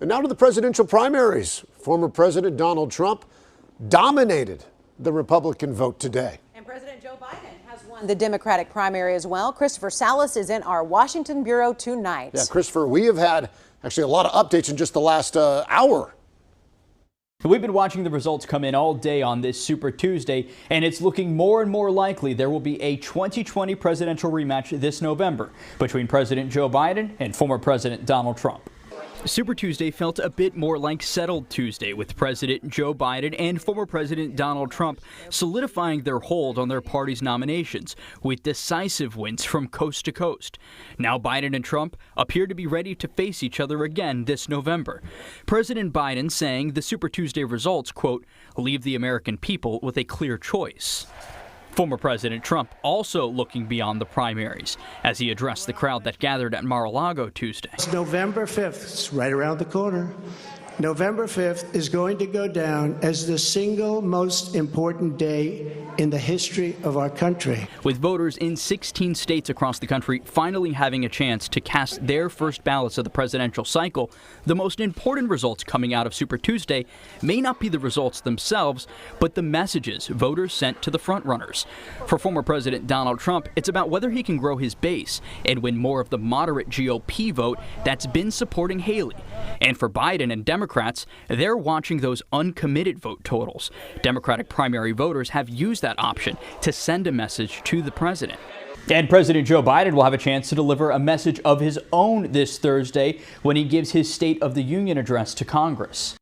And now to the presidential primaries. Former President Donald Trump dominated the Republican vote today. And President Joe Biden has won the Democratic primary as well. Christopher Salas is in our Washington bureau tonight. Yeah, Christopher, we have had actually a lot of updates in just the last hour. We've been watching the results come in all day on this Super Tuesday, and it's looking more and more likely there will be a 2020 presidential rematch this November between President Joe Biden and former President Donald Trump. Super Tuesday felt a bit more like Settled Tuesday, with President Joe Biden and former President Donald Trump solidifying their hold on their party's nominations with decisive wins from coast to coast. Now Biden and Trump appear to be ready to face each other again this November. President Biden saying the Super Tuesday results, quote, leave the American people with a clear choice. Former President Trump also looking beyond the primaries as he addressed the crowd that gathered at Mar-a-Lago Tuesday. It's November 5th. It's right around the corner. November 5th is going to go down as the single most important day in the history of our country. With voters in 16 states across the country finally having a chance to cast their first ballots of the presidential cycle, the most important results coming out of Super Tuesday may not be the results themselves, but the messages voters sent to the frontrunners. For former President Donald Trump, it's about whether he can grow his base and win more of the moderate GOP vote that's been supporting Haley. And for Biden and Democrats, they're watching those uncommitted vote totals. Democratic primary voters have used that option to send a message to the president. And President Joe Biden will have a chance to deliver a message of his own this Thursday when he gives his State of the Union address to Congress.